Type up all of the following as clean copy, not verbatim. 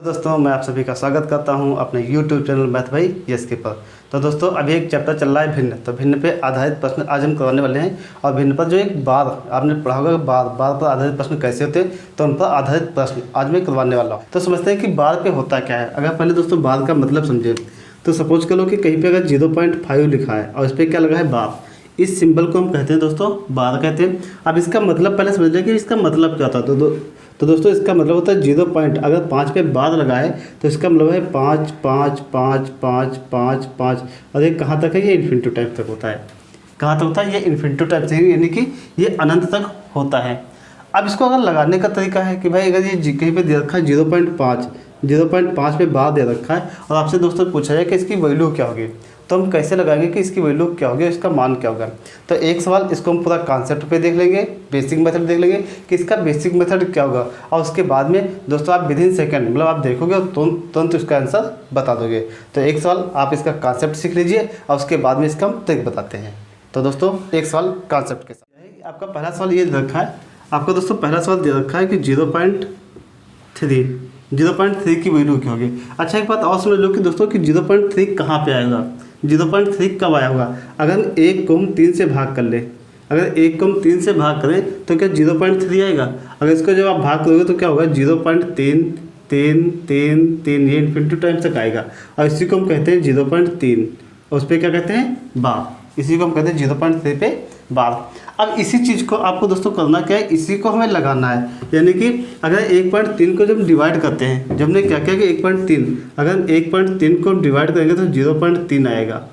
दोस्तों मैं आप सभी का स्वागत करता हूं अपने YouTube चैनल मैथ भाई यस के पर। तो दोस्तों अभी एक चैप्टर चल रहा है भिन्न। तो भिन्न पे आधारित प्रश्न आज हम करवाने वाले हैं। और भिन्न पर जो एक बार आपने पढ़ा होगा बार पर आधारित प्रश्न कैसे होते हैं, तो उन पर आधारित प्रश्न आज मैं करवाने वाला हूँ। तो समझते हैं कि बार पे होता क्या है। अगर पहले दोस्तों बार का मतलब समझें तो सपोज करो कि कहीं पर अगर 0.5 लिखा है और इस पर क्या लगा है बार, इस सिंबल को हम कहते हैं दोस्तों बार कहते हैं। अब इसका मतलब पहले समझ लें कि इसका मतलब क्या होता है। तो दोस्तों इसका मतलब होता है 0 पॉइंट, अगर 5 पे बार लगा है तो इसका मतलब है 5 5 5 5 5 5। और ये कहाँ तक है, ये इन्फिनिटी टाइप तक होता है। कहाँ तक होता है, ये इन्फिनिटी टाइप से, यानी कि ये अनंत तक होता है। अब इसको अगर लगाने का तरीका है कि भाई अगर ये कहीं पे दे रखा है 0.5 पे बार दे रखा है और आपसे दोस्तों पूछा जाए कि इसकी वैल्यू क्या होगी, तो हम कैसे लगाएंगे कि इसकी वैल्यू क्या होगी, इसका मान क्या होगा। तो एक सवाल इसको हम पूरा कॉन्सेप्ट पे देख लेंगे, बेसिक मेथड देख लेंगे कि इसका बेसिक मेथड क्या होगा। और उसके बाद में दोस्तों आप विदिन सेकंड मतलब आप देखोगे और तुरंत उसका आंसर बता दोगे। तो एक सवाल आप इसका कॉन्सेप्ट सीख लीजिए और उसके बाद में इसका हम ट्रिक बताते हैं। तो दोस्तों एक सवाल कॉन्सेप्ट के साथ आपका पहला सवाल ये दे रखा है। आपको दोस्तों पहला सवाल दे रखा है कि 0.3 की वैल्यू क्या होगी। अच्छा एक बात और समझ लो कि दोस्तों कि 0.3 कहाँ पे आएगा, 0.3 कब आया होगा। अगर 1 को हम 3 से भाग कर ले, अगर 1 को हम 3 से भाग करें तो क्या 0.3 आएगा। अगर इसको जब आप भाग करोगे तो क्या होगा 0.3 ये इन्फिनिटी टाइम तक आएगा। और इसी को हम कहते हैं 0.3 और उस पर क्या कहते हैं बार। इसी को हम कहते हैं 0.3 पे बार। अब इसी चीज़ को आपको दोस्तों करना क्या है, इसी को हमें लगाना है। यानी कि अगर 1.3 को जब डिवाइड करते हैं, जब हमने क्या किया कि 1.3, अगर 1.3 को डिवाइड करेंगे तो 0.3 आएगा,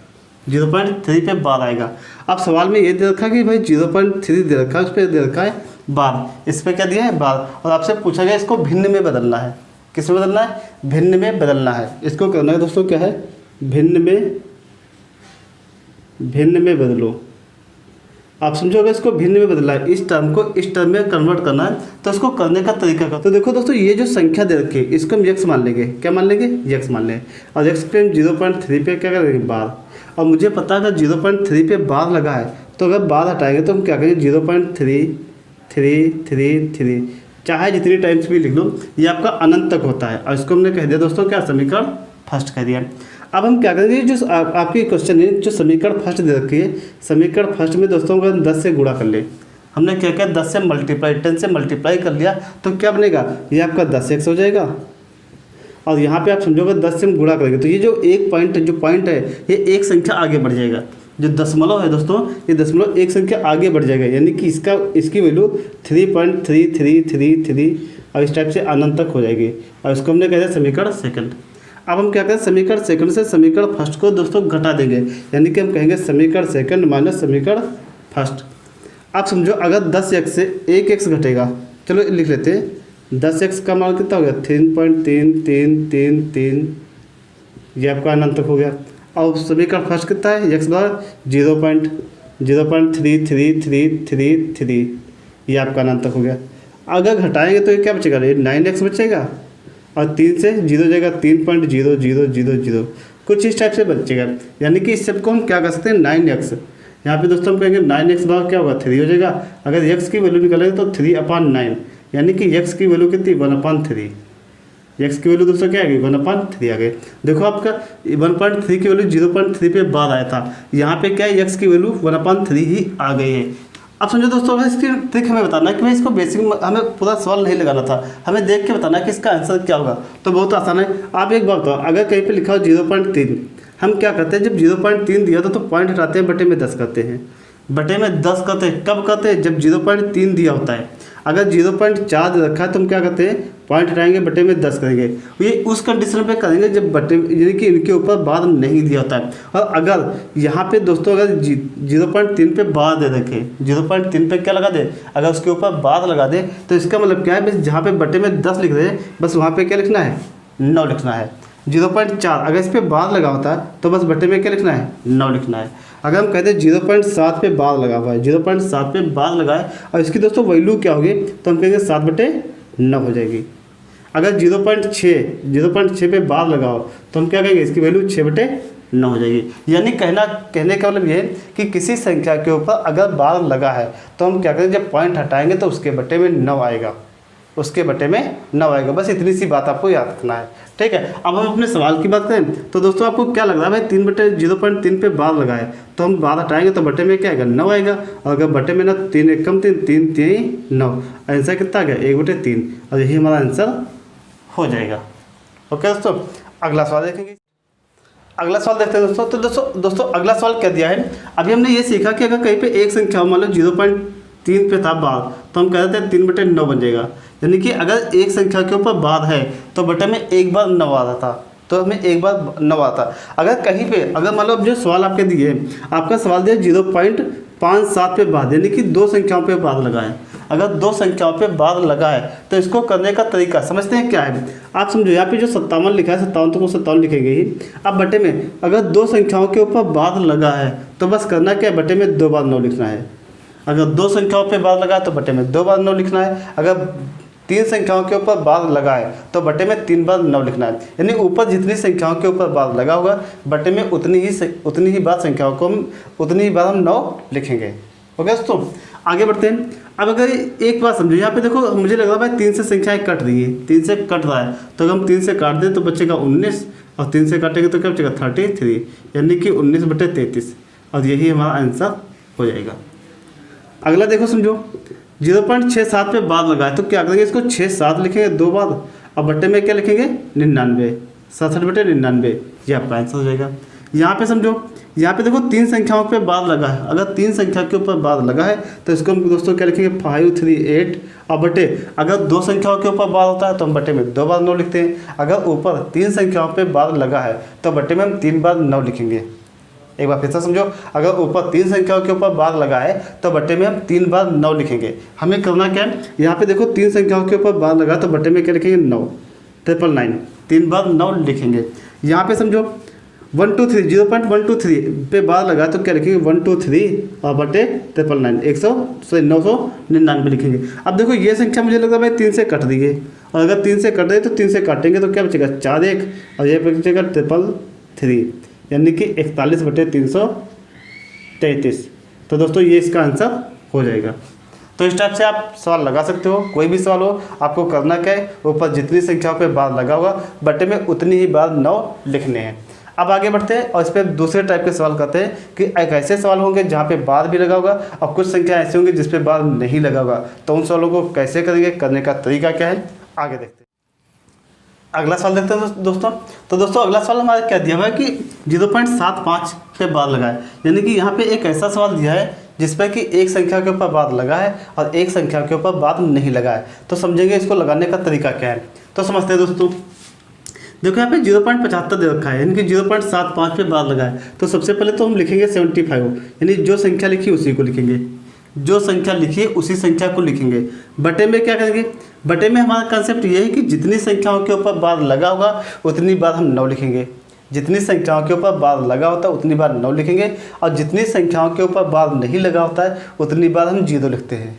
0.3 पे बार आएगा। अब सवाल में ये दे रखा है कि भाई 0.3 दे रखा है, उस पर दे रखा है बार, इस पर क्या दिया है बार। और आपसे पूछा गया इसको भिन्न में बदलना है। किस में बदलना है, भिन्न में बदलना है। इसको करना है दोस्तों क्या है, भिन्न में बदलो। आप समझोगे इसको भिन्न में बदलना है, इस टर्म को इस टर्म में कन्वर्ट करना है। तो इसको करने का तरीका का तो देखो दोस्तों, ये जो संख्या दे रखी है इसको हम x मान लेंगे। क्या मान लेंगे, x मान लेंगे। और x पे हम 0.3 पे क्या करेंगे बार। और मुझे पता है अगर 0.3 पे बार लगा है तो अगर बार हटाएंगे तो हम क्या करेंगे 0.333, चाहे जितनी टाइम्स भी लिख लो, ये आपका अनंत तक होता है। और इसको हमने कह दिया दोस्तों क्या, समीकरण फर्स्ट कह दिया। अब हम क्या करेंगे, जो आपकी क्वेश्चन है जो समीकरण फर्स्ट दे रखी है, समीकरण फर्स्ट में दोस्तों अगर 10 से गुणा कर ले, हमने क्या किया 10 से मल्टीप्लाई 10 से मल्टीप्लाई कर लिया तो क्या बनेगा, ये आपका 10x हो जाएगा। और यहाँ पे आप समझोगे 10 से हम गुणा करेंगे तो ये जो एक पॉइंट है ये एक संख्या आगे बढ़ जाएगा। जो दशमलव है दोस्तों, ये दशमलव एक संख्या आगे बढ़ जाएगा, यानी कि इसकी वैल्यू 3.3333 और इस टाइप से अनंत तक हो जाएगी। और इसको हमने कह दिया समीकरण सेकंड। अब हम क्या करें, समीकरण सेकंड से समीकरण फर्स्ट को दोस्तों घटा देंगे, यानी कि हम कहेंगे समीकरण सेकंड माइनस समीकरण फर्स्ट। आप समझो अगर 10x से 1x घटेगा, चलो लिख लेते हैं, 10x का मान कितना हो गया 3.3333, ये आपका अनंत तक हो गया। और समीकरण फर्स्ट कितना है, x बराबर 0.3333, ये आपका अनंत तक हो गया। अगर घटाएंगे तो ये क्या बचेगा, ये 9x बचेगा और 3 से 0 जाएगा 3.0000, कुछ इस टाइप से बचेगा। यानी कि इस सब को हम क्या कर सकते हैं 9x, यहाँ पे दोस्तों हम कहेंगे 9x बराबर क्या होगा 3 हो जाएगा। अगर x की वैल्यू निकालेंगे तो 3/9, यानी कि x की वैल्यू कितनी 1/3। x की वैल्यू दोस्तों क्या आ गई 1/3 आ गई। देखो आपका 1.3 की वैल्यू 0.3 पे बार आया था, यहाँ पे क्या है x की वैल्यू 1/3 ही आ गई है। अब समझो दोस्तों इसकी ट्रिक हमें बताना है कि भाई इसको बेसिक हमें पूरा सवाल नहीं लगाना था, हमें देख के बताना है कि इसका आंसर क्या होगा। तो बहुत आसान है। आप एक बात बताओ, अगर कहीं पे लिखा हो 0.3, हम क्या करते हैं जब 0.3 दिया तो पॉइंट हटाते हैं, बटे में 10 करते हैं। बटे में 10 करते हैं कब करते हैं, जब 0.3 दिया होता है। अगर 0.4 दे रखा है तो हम क्या करते हैं पॉइंट हटाएंगे, बटे में 10 करेंगे। ये उस कंडीशन पे करेंगे जब बटे यानी कि इनके ऊपर बार नहीं दिया होता है। और अगर यहाँ पे दोस्तों अगर 0.3 पे बार दे रखे, 0.3 पे क्या लगा दे, अगर उसके ऊपर बार लगा दे तो इसका मतलब क्या है, बस जहाँ पे बटे में 10 लिख रहे हैं बस वहाँ पे क्या लिखना है 9 लिखना है। 0.4 अगर इस पर बार लगा होता है तो बस बटे में क्या लिखना है 9 लिखना है। अगर हम कहते हैं 0.7 पे बार लगा हुआ है, 0.7 पे बार लगा है और इसकी दोस्तों वैल्यू क्या होगी, तो हम कहेंगे 7/9 हो जाएगी। अगर 0.6 पे बार लगाओ तो हम क्या कहेंगे, इसकी वैल्यू 6/9 हो जाएगी। यानी कहने का मतलब ये है कि किसी संख्या के ऊपर अगर बार लगा है तो हम क्या करें, जब पॉइंट हटाएंगे तो उसके बटे में 9 आएगा। उसके बटे में 9 आएगा। बस इतनी सी बात आपको याद रखना है, ठीक है। अब हम अपने सवाल की बात करें तो दोस्तों आपको क्या लग रहा है भाई 3/0.3 पे बार लगाए तो हम बार हटाएंगे तो बटे में क्या आएगा 9 आएगा। और अगर बटे में ना 3 एक कम 3 3 3 9, आंसर कितना आ गया 1/3 और यही हमारा आंसर हो जाएगा। ओके दोस्तों, अगला सवाल देखेंगे। अगला सवाल देखते हैं दोस्तों। तो दोस्तों अगला सवाल क्या दिया है, अभी हमने ये सीखा कि अगर कहीं पे एक संख्या मान लो 0.3 पे था बार तो हम कह देते हैं 3/9 बन जाएगा। यानी कि अगर एक संख्या के ऊपर बार है तो बटे में एक बार 9 आ रहा था, तो हमें एक बार 9 आता। अगर कहीं पे अगर मान लो जो सवाल आपके दिए, आपका सवाल दिया 0.57 पे बार, यानी कि 2 संख्याओं पे बार लगा है। अगर 2 संख्याओं पे बार लगा है तो इसको करने का तरीका समझते हैं क्या है। आप समझो यहाँ पे जो 57 लिखा है 57 तो 57 लिखेंगे ही। अब बटे में अगर 2 संख्याओं के ऊपर बार लगा है तो बस करना क्या है, बटे में 2 बार 9 लिखना है। अगर 2 संख्याओं पे बार लगा है तो बटे में 2 बार 9 लिखना है। अगर 3 संख्याओं के ऊपर बार लगा है तो बटे में 3 बार 9 लिखना है। यानी ऊपर जितनी संख्याओं के ऊपर बार लगा होगा बटे में उतनी ही बार संख्याओं को उतनी ही बार हम 9 लिखेंगे। ओके दोस्तों, आगे बढ़ते हैं। अब अगर एक बात समझो, यहाँ पे देखो मुझे लग रहा है भाई 3 से संख्याएं कट रही है, 3 से कट रहा है तो अगर हम 3 से काट दें तो बचेगा 19 और 3 से काटेंगे तो क्या बचेगा 33, यानी कि 19/33 और यही हमारा आंसर हो जाएगा। अगला देखो समझो 0.67 पे बार लगाए तो क्या करेंगे, इसको 6-7 लिखेंगे 2 बार और बट्टे में क्या लिखेंगे 99, 67/99, ये आपका आंसर हो जाएगा। यहाँ पे समझो, यहाँ पे देखो 3 संख्याओं पे बार लगा है। अगर 3 संख्या के ऊपर बार लगा है तो इसको हम दोस्तों क्या लिखेंगे 538 और बटे अगर 2 संख्याओं के ऊपर बार होता है तो हम बटे में 2 बार 9 लिखते हैं। अगर ऊपर 3 संख्याओं पे बार लगा है तो बटे में हम 3 बार 9 लिखेंगे। एक बार फिर से समझो, अगर ऊपर 3 संख्याओं के ऊपर बार लगा है तो बटे में हम 3 बार 9 लिखेंगे। हमें करना क्या है, यहाँ पे देखो 3 संख्याओं के ऊपर बार लगा तो बटे में क्या लिखेंगे 9, 999, 3 बार 9 लिखेंगे। यहाँ पे समझो 123 0.123 पे बार लगा तो क्या लिखेंगे 123 और बटे 999 999 लिखेंगे। अब देखो ये संख्या मुझे लग रहा है भाई 3 से कट रही है और अगर 3 से कट रही है तो 3 से काटेंगे तो क्या बचेगा 41 और ये बचेगा 333, यानी कि 41/333। तो दोस्तों ये इसका आंसर हो जाएगा। तो इस टाइप से आप सवाल लगा सकते हो, कोई भी सवाल हो। आपको करना क्या है, ऊपर जितनी संख्याओं पे बार लगा होगा बटे में उतनी ही बार 9 लिखने हैं। अब आगे बढ़ते हैं और इस पर दूसरे टाइप के सवाल करते हैं कि एक ऐसे सवाल होंगे जहाँ पे बार भी लगा होगा और कुछ संख्या ऐसी होंगी जिस पे बार नहीं लगा होगा। तो उन सवालों को कैसे करेंगे, करने का तरीका क्या है, आगे देखते हैं। अगला सवाल देखते हैं दोस्तों। तो दोस्तों अगला सवाल हमारा क्या दिया हुआ है कि 0.75 पे बार लगा है, यानी कि यहाँ पे एक ऐसा सवाल दिया है जिसपे कि एक संख्या के ऊपर बार लगा है और एक संख्या के ऊपर बार नहीं लगा है। तो समझेंगे इसको लगाने का तरीका क्या है। तो समझते हैं दोस्तों। देखो यहाँ पे 0.75 दे रखा है, यानी कि 0.75 पे बार लगा है। तो सबसे पहले तो हम लिखेंगे 75, यानी जो संख्या लिखी उसी को लिखेंगे, जो संख्या लिखी है उसी संख्या को लिखेंगे। बटे में क्या करेंगे, बटे में हमारा कंसेप्ट ये है कि जितनी संख्याओं के ऊपर बार लगा होगा उतनी बार हम 9 लिखेंगे। जितनी संख्याओं के ऊपर बार लगा होता है उतनी बार 9 लिखेंगे और जितनी संख्याओं के ऊपर बार नहीं लगा होता है उतनी बार हम 0 लिखते हैं।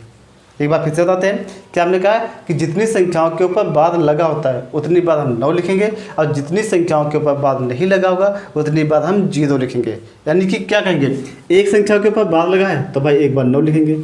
एक बार फिर से बताते हैं, क्या हमने कहा है कि जितनी संख्याओं के ऊपर बार लगा होता है उतनी बार हम 9 लिखेंगे और जितनी संख्याओं के ऊपर बार नहीं लगा होगा उतनी बार हम 0 लिखेंगे। यानी कि क्या कहेंगे, एक संख्या के ऊपर बार लगा है तो भाई एक बार 9 लिखेंगे,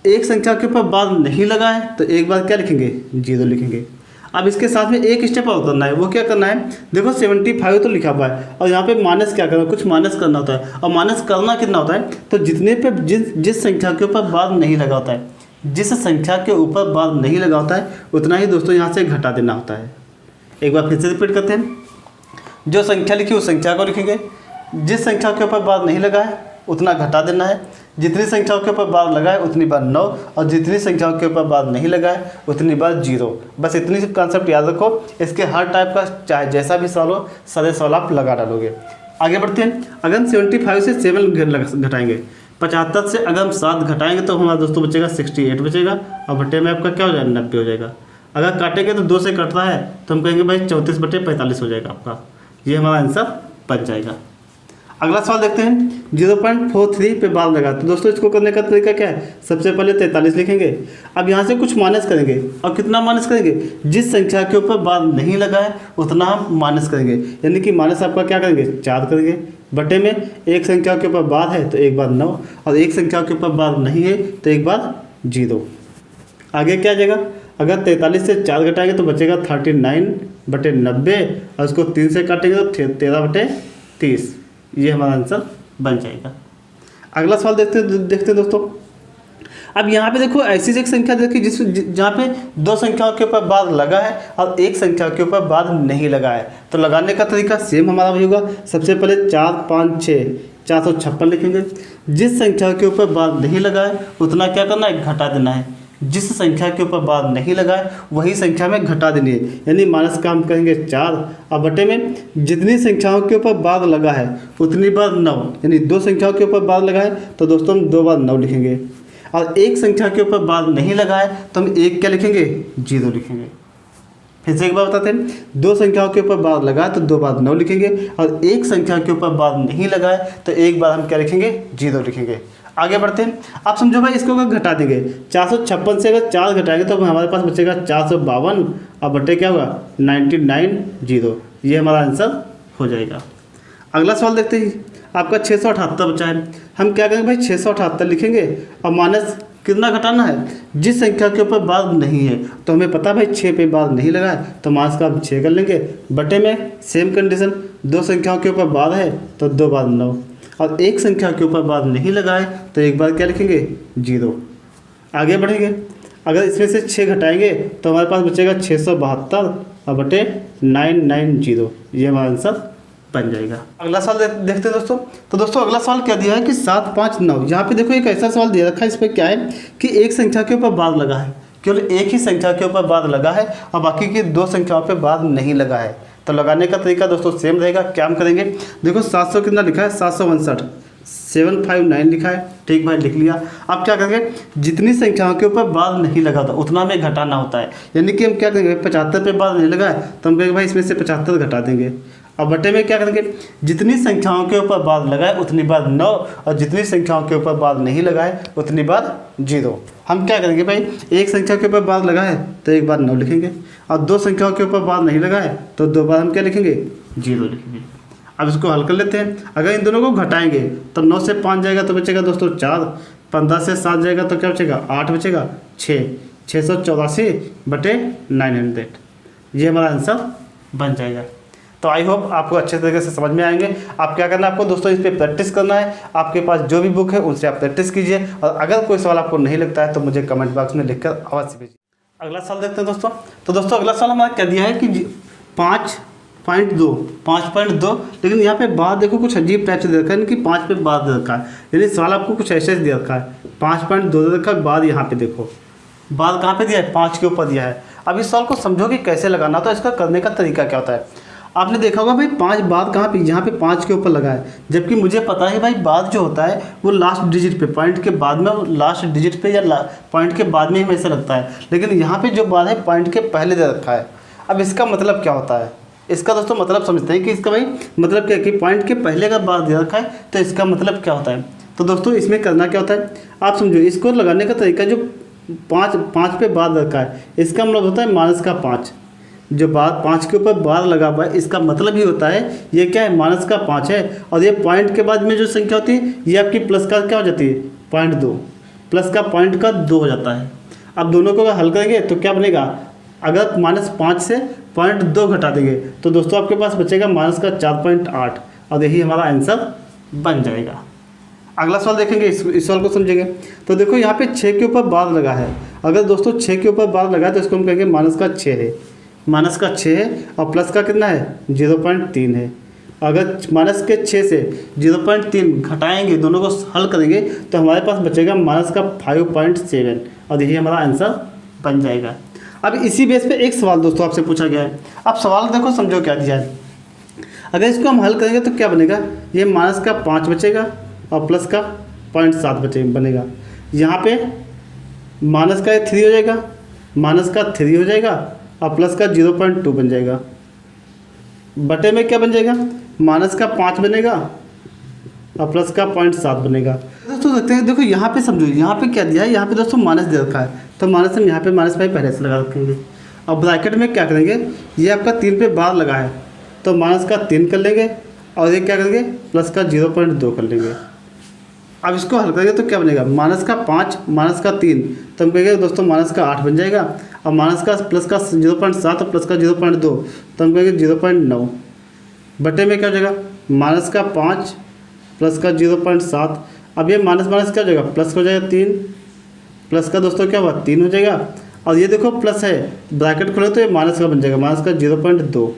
एक संख्या के ऊपर बार नहीं लगा है तो एक बार क्या लिखेंगे 0 लिखेंगे। अब इसके साथ में एक स्टेप और करना है, वो क्या करना है, देखो 75 तो लिखा हुआ है और यहाँ पे माइनस क्या करना है, कुछ माइनस करना होता है। और माइनस करना कितना होता है, तो जितने पे जिस संख्या के ऊपर बार नहीं लगा होता है, जिस संख्या के ऊपर बार नहीं लगा होता है उतना ही दोस्तों यहाँ से घटा देना होता है। एक बार फिर से रिपीट करते हैं, जो संख्या लिखी उस संख्या को लिखेंगे, जिस संख्या के ऊपर बार नहीं लगा है उतना घटा देना है, जितनी संख्याओं के ऊपर बार लगा है उतनी बार 9 और जितनी संख्याओं के ऊपर बार नहीं लगा है उतनी बार 0। बस इतनी कॉन्सेप्ट याद रखो, इसके हर टाइप का चाहे जैसा भी सवाल हो सारे सवाल आप लगा डालोगे। आगे बढ़ते हैं। अगर हम 75 से 7 घटाएंगे, 75 से अगर हम 7 घटाएंगे तो हमारा दोस्तों बचेगा 68 बचेगा और बटे में आपका क्या हो जाएगा 90 हो जाएगा। अगर काटेंगे तो 2 से कट रहा है तो हम कहेंगे भाई 34/45 हो जाएगा आपका, ये हमारा आंसर बन जाएगा। अगला सवाल देखते हैं, 0.43 पे बार लगा। तो दोस्तों इसको करने का तरीका क्या है, सबसे पहले 43 लिखेंगे। अब यहाँ से कुछ माइनस करेंगे और कितना माइनस करेंगे, जिस संख्या के ऊपर बार नहीं लगा है उतना हम माइनस करेंगे, यानी कि माइनस आपका क्या करेंगे 4 करेंगे। बटे में एक संख्या के ऊपर बार है तो एक बार 9 और एक संख्या के ऊपर बार नहीं है तो एक बार 0। आगे क्या आ जाएगा, अगर 43 से 4 घटाएंगे तो बचेगा 39/90 और उसको 3 से काटेंगे तो 13/30। ये हमारा आंसर बन जाएगा। अगला सवाल देखते हैं दोस्तों। अब यहाँ पे देखो ऐसी एक संख्या देखिए जहाँ पे दो संख्याओं के ऊपर बाद लगा है और एक संख्या के ऊपर बाद नहीं लगा है। तो लगाने का तरीका सेम हमारा वही होगा। सबसे पहले 4, 5, 6 456 लिखेंगे। जिस संख्या के ऊपर बाद नहीं लगा है उतना क्या करना है, घटा देना है। जिस संख्या के ऊपर बाद नहीं लगा है वही संख्या में घटा देनी है, यानी माइनस का हम करेंगे 4 और बटे में जितनी संख्याओं के ऊपर बाद लगा है उतनी बार 9, यानी दो संख्याओं के ऊपर बाद लगा है तो दोस्तों हम 2 बार 9 लिखेंगे। और एक संख्या के ऊपर बाद नहीं लगा है तो हम एक क्या लिखेंगे, 0 लिखेंगे। फिर से एक बार बताते हैं, दो संख्याओं के ऊपर बाद लगा है तो 2 बार 9 लिखेंगे और एक संख्या के ऊपर बाद नहीं लगा है तो एक बार हम क्या लिखेंगे, 0 लिखेंगे। आगे बढ़ते हैं। आप समझो भाई इसको अगर घटा देंगे 456 से अगर 4 घटाएंगे तो हमारे पास बचेगा 452 और बटे क्या होगा 99 ये हमारा आंसर हो जाएगा। अगला सवाल देखते हैं। आपका 678 बचा है। हम क्या करेंगे भाई 678 लिखेंगे और माइनस कितना घटाना है, जिस संख्या के ऊपर बाद नहीं है तो हमें पता है भाई 6 पे बाद नहीं लगा है तो माइनस का हम 6 कर लेंगे। बटे में सेम कंडीशन, दो संख्याओं के ऊपर बाद है तो 2 बार 9 और एक संख्या के ऊपर बाद नहीं लगा है तो एक बार क्या लिखेंगे, 0। आगे बढ़ेंगे। अगर इसमें से 6 घटाएंगे तो हमारे पास बचेगा 672 और बटे 990 ये हमारा आंसर बन जाएगा। अगला सवाल देखते हैं दोस्तों। तो दोस्तों अगला सवाल क्या दिया है कि 7, 5, 9। यहाँ पे देखो एक ऐसा सवाल दिया रखा है, इस पर क्या है कि एक संख्या के ऊपर बाद लगा है, केवल एक ही संख्या के ऊपर बाद लगा है और बाकी की दो संख्याओं पे बाद नहीं लगा है। तो लगाने का तरीका दोस्तों सेम रहेगा। क्या हम करेंगे, देखो 700 कितना लिखा है, 759 759 लिखा है, ठीक भाई लिख लिया। अब क्या करेंगे, जितनी संख्याओं के ऊपर बाद नहीं लगा था उतना में घटाना होता है, यानी कि हम क्या करेंगे 75 पे बाद नहीं लगा है तो हम कहेंगे भाई इसमें से 75 घटा देंगे। अब बटे में क्या करेंगे, जितनी संख्याओं के ऊपर बाद लगा है उतनी बार 9 और जितनी संख्याओं के ऊपर बाद नहीं लगा है उतनी बार 0। हम क्या करेंगे भाई, एक संख्या के ऊपर बाद लगा है तो एक बार 9 लिखेंगे और दो संख्याओं के ऊपर बाद नहीं लगा है तो 2 बार हम क्या लिखेंगे, 0 लिखेंगे। अब इसको हल कर लेते हैं। अगर इन दोनों को घटाएंगे तो 9 से 5 जाएगा तो बचेगा दोस्तों 4, 15 से 7 जाएगा तो क्या बचेगा 8 बचेगा 6, 684 बटे 900 ये हमारा आंसर बन जाएगा। तो आई होप आपको अच्छे तरीके से समझ में आएंगे। आप क्या करना है आपको दोस्तों, इस पर प्रैक्टिस करना है। आपके पास जो भी बुक है उनसे आप प्रैक्टिस कीजिए और अगर कोई सवाल आपको नहीं लगता है तो मुझे कमेंट बॉक्स में लिखकर अवश्य भेजिए। अगला सवाल देखते हैं दोस्तों। तो दोस्तों अगला सवाल हमारा क्या दिया है कि 5.2, लेकिन यहाँ पे बाद देखो कुछ अजीब टाइप से दे रखा है कि 5 पे बाद दे रखा है, यानी सवाल आपको कुछ ऐसे दे रखा है 5.2 दे रखा है, बाद यहाँ पे देखो बाद कहाँ पे दिया है, 5 के ऊपर दिया है। अब इस सवाल को समझो कि कैसे लगाना, तो इसका करने का तरीका क्या होता है। आपने देखा होगा भाई 5 बाद कहाँ पे, यहाँ पे 5 के ऊपर लगा है, जबकि मुझे पता है भाई बाद जो होता है वो लास्ट डिजिट पे, पॉइंट के बाद में, लास्ट डिजिट पे या पॉइंट के बाद में हमेशा लगता है, लेकिन यहाँ पे जो बाद है पॉइंट के पहले दे रखा है। अब इसका मतलब क्या होता है, इसका दोस्तों मतलब समझते हैं कि इसका भाई मतलब क्या है कि पॉइंट के पहले का बाद दे रखा है तो इसका मतलब क्या होता है। तो दोस्तों इसमें करना क्या होता है आप समझो, इसको लगाने का तरीका जो 5 पे बाद रखा है इसका मतलब होता है माइनस का 5, जो बाद 5 के ऊपर बाद लगा हुआ है इसका मतलब ही होता है ये क्या है, माइनस का 5 है। और ये पॉइंट के बाद में जो संख्या होती है ये आपकी प्लस का क्या हो जाती है, 0.2, प्लस का पॉइंट का 2 हो जाता है। अब दोनों को अगर हल करेंगे तो क्या बनेगा, अगर -5 से 0.2 घटा देंगे तो दोस्तों आपके पास बचेगा माइनस का 4.8 और यही हमारा आंसर बन जाएगा। अगला सवाल देखेंगे, इस सवाल को समझेंगे। तो देखो यहाँ पे 6 के ऊपर बाद लगा है, अगर दोस्तों 6 के ऊपर बाद लगा है तो इसको हम कहेंगे माइनस का 6 है, माइनस का 6 है और प्लस का कितना है 0.3 है। अगर माइनस के 6 से 0.3 घटाएंगे, दोनों को हल करेंगे तो हमारे पास बचेगा माइनस का 5.7 और यही हमारा आंसर बन जाएगा। अब इसी बेस पे एक सवाल दोस्तों आपसे पूछा गया है। अब सवाल देखो समझो क्या दिया है, अगर इसको हम हल करेंगे तो क्या बनेगा, ये माइनस का 5 बचेगा और प्लस का 0.7 बनेगा। यहाँ पे माइनस का 3 हो जाएगा, माइनस का 3 हो जाएगा और प्लस का 0.2 बन जाएगा। बटे में क्या बन जाएगा, माइनस का 5 बनेगा और प्लस का 0.7 बनेगा। दोस्तों देखते हैं, देखो यहाँ पे समझो, यहाँ पे क्या दिया है, यहाँ पे दोस्तों माइनस दे रखा है तो माइनस हम यहाँ पे माइनस भाई पहले से लगा रखेंगे। अब ब्रैकेट में क्या करेंगे, ये आपका 3 पे बाद लगा है तो माइनस का 3 कर लेंगे और ये क्या करेंगे प्लस का 0.2 कर लेंगे। अब इसको हल करेंगे तो क्या बनेगा, -5 -3, तो हम कहेंगे दोस्तों -8 बन जाएगा। अब माइनस का प्लस का 0.7 और प्लस का 0.2, तो हम कहेंगे 0.9 बटे में क्या हो जाएगा, -5 प्लस का 0.7। अब ये माइनस माइनस क्या हो जाएगा, प्लस हो जाएगा 3, प्लस का दोस्तों क्या हुआ 3 हो जाएगा। और ये देखो प्लस है, ब्रैकेट खोले तो ये माइनस का बन जाएगा, माइनस का 0.2,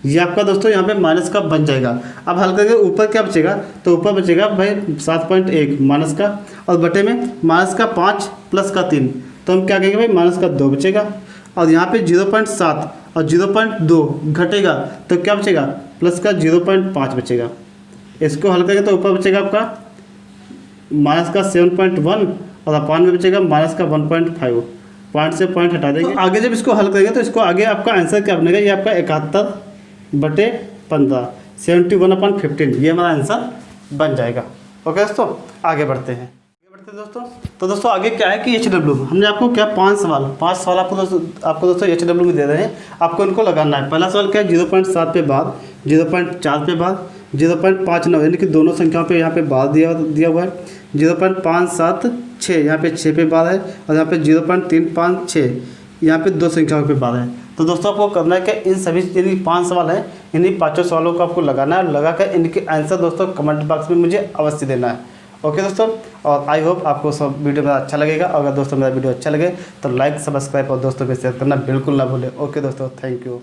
ये आपका दोस्तों यहाँ पे माइनस का बन जाएगा। अब हल करके ऊपर क्या बचेगा, तो ऊपर बचेगा भाई 7.1 माइनस का, और बटे में -5 प्लस का 3, तो हम क्या कहेंगे भाई -2 बचेगा। और यहाँ पे 0.7 और 0.2 घटेगा तो क्या बचेगा, प्लस का 0.5 बचेगा। इसको हल करेंगे तो ऊपर बचेगा आपका -7.1 और अपान में बचेगा -1.5, पॉइंट से पॉइंट हटा देंगे। तो आगे जब इसको हल करेंगे तो इसको आगे आपका आंसर क्या बनेगा, ये आपका 71/15 71/15, ये हमारा आंसर बन जाएगा। ओके दोस्तों, आगे बढ़ते हैं दोस्तों। तो दोस्तों आगे क्या है कि HW, हमने आपको क्या 5 सवाल आपको दोस्तों HW में दे रहे हैं, आपको इनको लगाना है। पहला सवाल क्या है, 0.7 पे बाद, 0.4 पे बाद, 0.59 यानी कि दोनों संख्याओं पे यहाँ पे बाद दिया हुआ है, 0.576 यहाँ पे 6 पे बाद है, और यहाँ पे 0.356 यहाँ पे 2 संख्याओं पे बाद है। तो दोस्तों आपको करना है कि इन सभी यानी 5 सवाल हैं, इन्हीं 5 सवालों को आपको लगाना है, लगा कर इनके आंसर दोस्तों कमेंट बॉक्स में मुझे अवश्य देना है। ओके दोस्तों, और आई होप आपको सब वीडियो मेरा अच्छा लगेगा। अगर दोस्तों मेरा वीडियो अच्छा लगे तो लाइक, सब्सक्राइब और दोस्तों को शेयर करना बिल्कुल ना भूलें। ओके दोस्तों, थैंक यू।